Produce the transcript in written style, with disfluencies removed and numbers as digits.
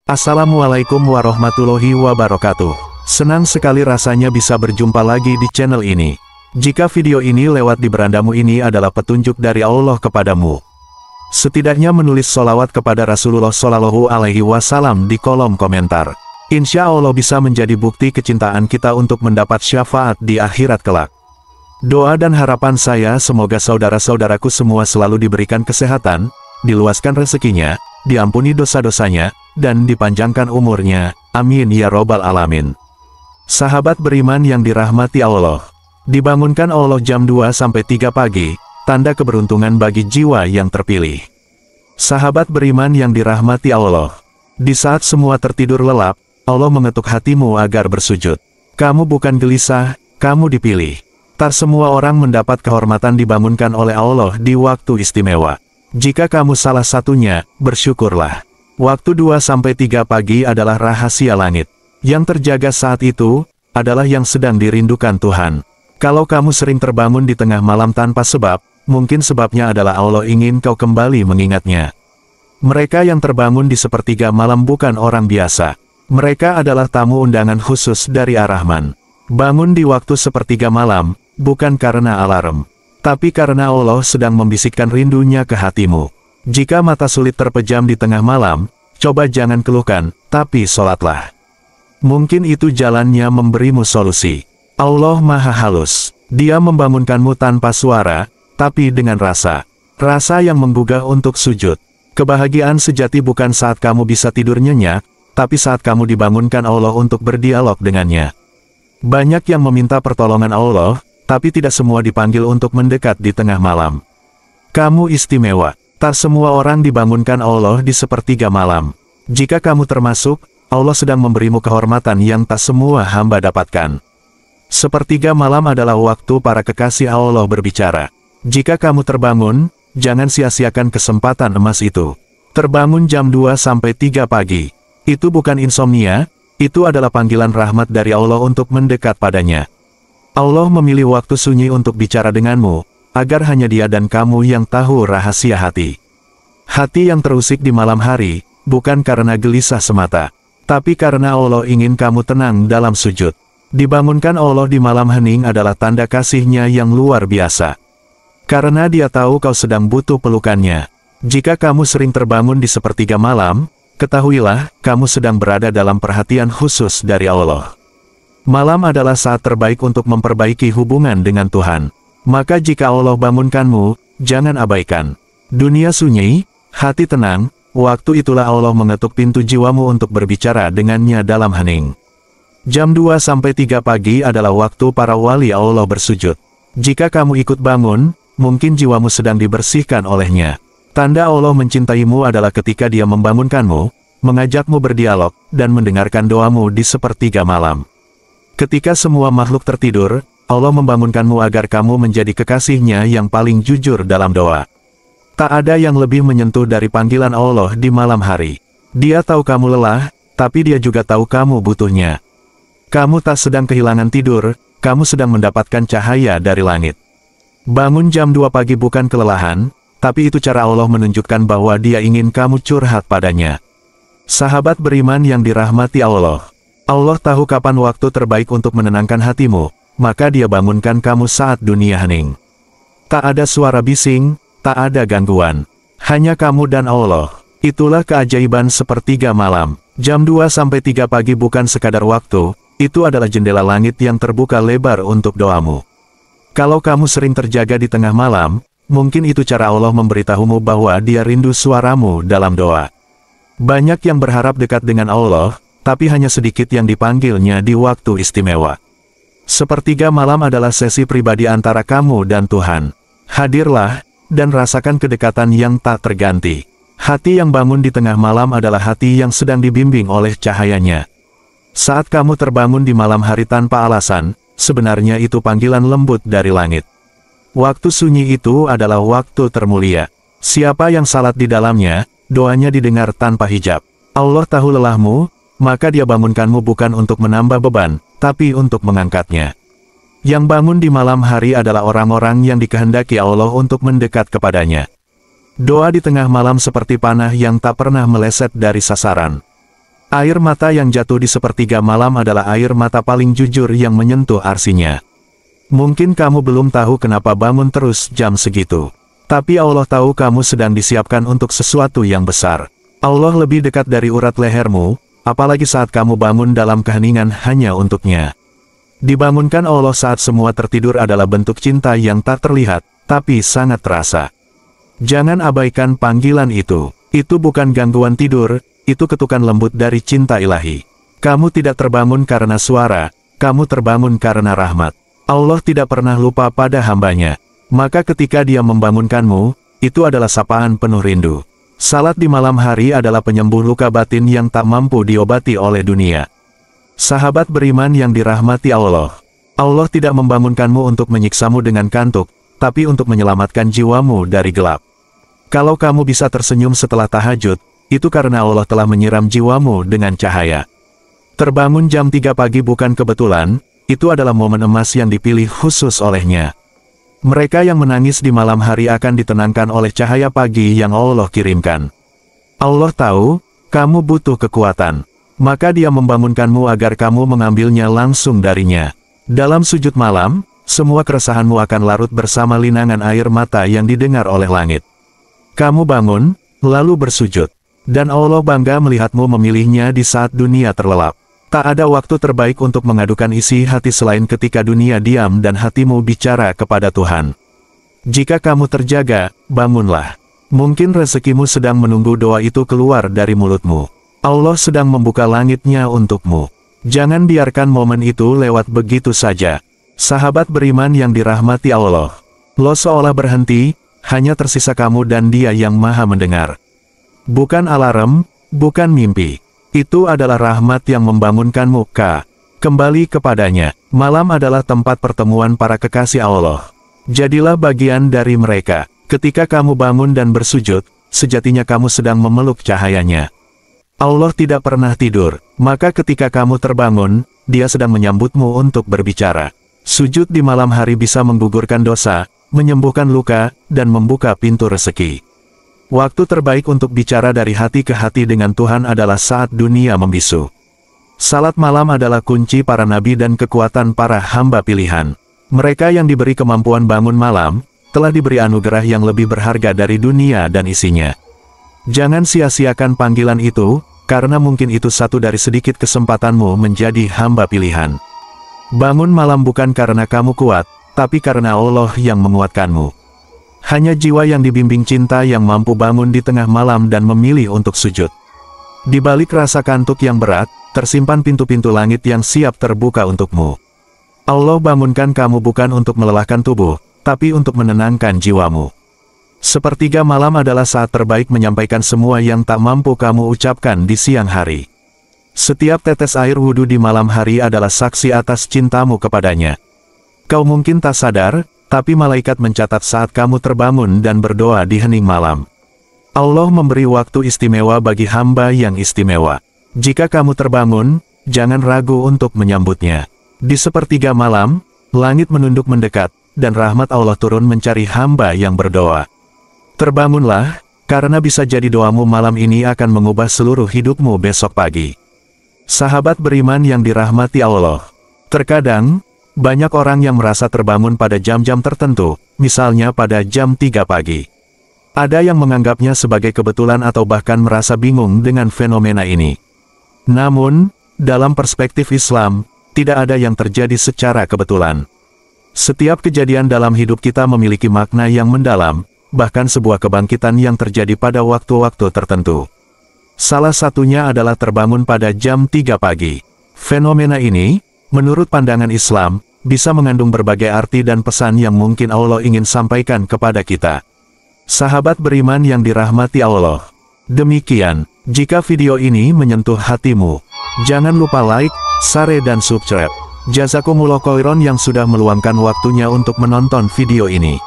Assalamualaikum warahmatullahi wabarakatuh. Senang sekali rasanya bisa berjumpa lagi di channel ini. Jika video ini lewat di berandamu ini adalah petunjuk dari Allah kepadamu, setidaknya menulis sholawat kepada Rasulullah Shallallahu Alaihi Wasallam di kolom komentar. Insya Allah bisa menjadi bukti kecintaan kita untuk mendapat syafaat di akhirat kelak. Doa dan harapan saya semoga saudara-saudaraku semua selalu diberikan kesehatan, diluaskan rezekinya, diampuni dosa-dosanya, dan dipanjangkan umurnya. Amin ya robbal alamin. Sahabat beriman yang dirahmati Allah, dibangunkan Allah jam 2-3 pagi, tanda keberuntungan bagi jiwa yang terpilih. Sahabat beriman yang dirahmati Allah, di saat semua tertidur lelap, Allah mengetuk hatimu agar bersujud. Kamu bukan gelisah, kamu dipilih. Tak semua orang mendapat kehormatan dibangunkan oleh Allah di waktu istimewa. Jika kamu salah satunya, bersyukurlah. Waktu 2-3 pagi adalah rahasia langit. Yang terjaga saat itu, adalah yang sedang dirindukan Tuhan. Kalau kamu sering terbangun di tengah malam tanpa sebab, mungkin sebabnya adalah Allah ingin kau kembali mengingatnya. Mereka yang terbangun di sepertiga malam bukan orang biasa. Mereka adalah tamu undangan khusus dari Ar-Rahman. Bangun di waktu sepertiga malam, bukan karena alarm, tapi karena Allah sedang membisikkan rindunya ke hatimu. Jika mata sulit terpejam di tengah malam, coba jangan keluhkan, tapi sholatlah. Mungkin itu jalannya memberimu solusi. Allah Maha Halus. Dia membangunkanmu tanpa suara, tapi dengan rasa. Rasa yang menggugah untuk sujud. Kebahagiaan sejati bukan saat kamu bisa tidur nyenyak, tapi saat kamu dibangunkan Allah untuk berdialog dengannya. Banyak yang meminta pertolongan Allah, tapi tidak semua dipanggil untuk mendekat di tengah malam. Kamu istimewa. Tak semua orang dibangunkan Allah di sepertiga malam. Jika kamu termasuk, Allah sedang memberimu kehormatan yang tak semua hamba dapatkan. Sepertiga malam adalah waktu para kekasih Allah berbicara. Jika kamu terbangun, jangan sia-siakan kesempatan emas itu. Terbangun jam 2-3 pagi. Itu bukan insomnia, itu adalah panggilan rahmat dari Allah untuk mendekat padanya. Allah memilih waktu sunyi untuk bicara denganmu, agar hanya Dia dan kamu yang tahu rahasia hati. Hati yang terusik di malam hari, bukan karena gelisah semata, tapi karena Allah ingin kamu tenang dalam sujud. Dibangunkan Allah di malam hening adalah tanda kasih-Nya yang luar biasa. Karena Dia tahu kau sedang butuh pelukannya. Jika kamu sering terbangun di sepertiga malam, ketahuilah, kamu sedang berada dalam perhatian khusus dari Allah. Malam adalah saat terbaik untuk memperbaiki hubungan dengan Tuhan. Maka jika Allah bangunkanmu, jangan abaikan. Dunia sunyi, hati tenang, waktu itulah Allah mengetuk pintu jiwamu untuk berbicara dengannya dalam hening. Jam 2-3 pagi adalah waktu para wali Allah bersujud. Jika kamu ikut bangun, mungkin jiwamu sedang dibersihkan olehnya. Tanda Allah mencintaimu adalah ketika Dia membangunkanmu, mengajakmu berdialog, dan mendengarkan doamu di sepertiga malam. Ketika semua makhluk tertidur, Allah membangunkanmu agar kamu menjadi kekasih-Nya yang paling jujur dalam doa. Tak ada yang lebih menyentuh dari panggilan Allah di malam hari. Dia tahu kamu lelah, tapi Dia juga tahu kamu butuhnya. Kamu tak sedang kehilangan tidur, kamu sedang mendapatkan cahaya dari langit. Bangun jam 2 pagi bukan kelelahan, tapi itu cara Allah menunjukkan bahwa Dia ingin kamu curhat padanya. Sahabat beriman yang dirahmati Allah, Allah tahu kapan waktu terbaik untuk menenangkan hatimu, maka Dia bangunkan kamu saat dunia hening. Tak ada suara bising, tak ada gangguan. Hanya kamu dan Allah. Itulah keajaiban sepertiga malam. Jam 2-3 pagi bukan sekadar waktu, itu adalah jendela langit yang terbuka lebar untuk doamu. Kalau kamu sering terjaga di tengah malam, mungkin itu cara Allah memberitahumu bahwa Dia rindu suaramu dalam doa. Banyak yang berharap dekat dengan Allah, tapi hanya sedikit yang dipanggilnya di waktu istimewa. Sepertiga malam adalah sesi pribadi antara kamu dan Tuhan. Hadirlah, dan rasakan kedekatan yang tak terganti. Hati yang bangun di tengah malam adalah hati yang sedang dibimbing oleh cahayanya. Saat kamu terbangun di malam hari tanpa alasan, sebenarnya itu panggilan lembut dari langit. Waktu sunyi itu adalah waktu termulia. Siapa yang salat di dalamnya, doanya didengar tanpa hijab. Allah tahu lelahmu, maka Dia bangunkanmu bukan untuk menambah beban, tapi untuk mengangkatnya. Yang bangun di malam hari adalah orang-orang yang dikehendaki Allah untuk mendekat kepadanya. Doa di tengah malam seperti panah yang tak pernah meleset dari sasaran. Air mata yang jatuh di sepertiga malam adalah air mata paling jujur yang menyentuh arsinya. Mungkin kamu belum tahu kenapa bangun terus jam segitu. Tapi Allah tahu kamu sedang disiapkan untuk sesuatu yang besar. Allah lebih dekat dari urat lehermu, apalagi saat kamu bangun dalam keheningan hanya untuknya. Dibangunkan Allah saat semua tertidur adalah bentuk cinta yang tak terlihat, tapi sangat terasa. Jangan abaikan panggilan itu. Itu bukan gangguan tidur, itu ketukan lembut dari cinta ilahi. Kamu tidak terbangun karena suara, kamu terbangun karena rahmat. Allah tidak pernah lupa pada hambanya. Maka ketika Dia membangunkanmu, itu adalah sapaan penuh rindu. Salat di malam hari adalah penyembuh luka batin yang tak mampu diobati oleh dunia. Sahabat beriman yang dirahmati Allah. Allah tidak membangunkanmu untuk menyiksamu dengan kantuk, tapi untuk menyelamatkan jiwamu dari gelap. Kalau kamu bisa tersenyum setelah tahajud, itu karena Allah telah menyiram jiwamu dengan cahaya. Terbangun jam 3 pagi bukan kebetulan, itu adalah momen emas yang dipilih khusus olehnya. Mereka yang menangis di malam hari akan ditenangkan oleh cahaya pagi yang Allah kirimkan. Allah tahu, kamu butuh kekuatan. Maka Dia membangunkanmu agar kamu mengambilnya langsung darinya. Dalam sujud malam, semua keresahanmu akan larut bersama linangan air mata yang didengar oleh langit. Kamu bangun, lalu bersujud. Dan Allah bangga melihatmu memilihnya di saat dunia terlelap. Tak ada waktu terbaik untuk mengadukan isi hati selain ketika dunia diam dan hatimu bicara kepada Tuhan. Jika kamu terjaga, bangunlah. Mungkin rezekimu sedang menunggu doa itu keluar dari mulutmu. Allah sedang membuka langitnya untukmu. Jangan biarkan momen itu lewat begitu saja. Sahabat beriman yang dirahmati Allah. Lo seolah berhenti, hanya tersisa kamu dan Dia yang maha mendengar. Bukan alarm, bukan mimpi. Itu adalah rahmat yang membangunkanmu, kembali kepadanya. Malam adalah tempat pertemuan para kekasih Allah. Jadilah bagian dari mereka. Ketika kamu bangun dan bersujud, sejatinya kamu sedang memeluk cahayanya. Allah tidak pernah tidur, maka ketika kamu terbangun, Dia sedang menyambutmu untuk berbicara. Sujud di malam hari bisa menggugurkan dosa, menyembuhkan luka, dan membuka pintu rezeki. Waktu terbaik untuk bicara dari hati ke hati dengan Tuhan adalah saat dunia membisu. Salat malam adalah kunci para nabi dan kekuatan para hamba pilihan. Mereka yang diberi kemampuan bangun malam, telah diberi anugerah yang lebih berharga dari dunia dan isinya. Jangan sia-siakan panggilan itu, karena mungkin itu satu dari sedikit kesempatanmu menjadi hamba pilihan. Bangun malam bukan karena kamu kuat, tapi karena Allah yang menguatkanmu. Hanya jiwa yang dibimbing cinta yang mampu bangun di tengah malam dan memilih untuk sujud. Di balik rasa kantuk yang berat, tersimpan pintu-pintu langit yang siap terbuka untukmu. Allah bangunkan kamu bukan untuk melelahkan tubuh, tapi untuk menenangkan jiwamu. Sepertiga malam adalah saat terbaik menyampaikan semua yang tak mampu kamu ucapkan di siang hari. Setiap tetes air wudhu di malam hari adalah saksi atas cintamu kepadanya. Kau mungkin tak sadar, tapi malaikat mencatat saat kamu terbangun dan berdoa di hening malam. Allah memberi waktu istimewa bagi hamba yang istimewa. Jika kamu terbangun, jangan ragu untuk menyambutnya. Di sepertiga malam, langit menunduk mendekat, dan rahmat Allah turun mencari hamba yang berdoa. Terbangunlah, karena bisa jadi doamu malam ini akan mengubah seluruh hidupmu besok pagi. Sahabat beriman yang dirahmati Allah. Terkadang, banyak orang yang merasa terbangun pada jam-jam tertentu, misalnya pada jam 3 pagi. Ada yang menganggapnya sebagai kebetulan atau bahkan merasa bingung dengan fenomena ini. Namun, dalam perspektif Islam, tidak ada yang terjadi secara kebetulan. Setiap kejadian dalam hidup kita memiliki makna yang mendalam, bahkan sebuah kebangkitan yang terjadi pada waktu-waktu tertentu. Salah satunya adalah terbangun pada jam 3 pagi. Fenomena ini, menurut pandangan Islam, bisa mengandung berbagai arti dan pesan yang mungkin Allah ingin sampaikan kepada kita. Sahabat beriman yang dirahmati Allah. Demikian, jika video ini menyentuh hatimu, jangan lupa like, share dan subscribe. Jazakumullah khairan yang sudah meluangkan waktunya untuk menonton video ini.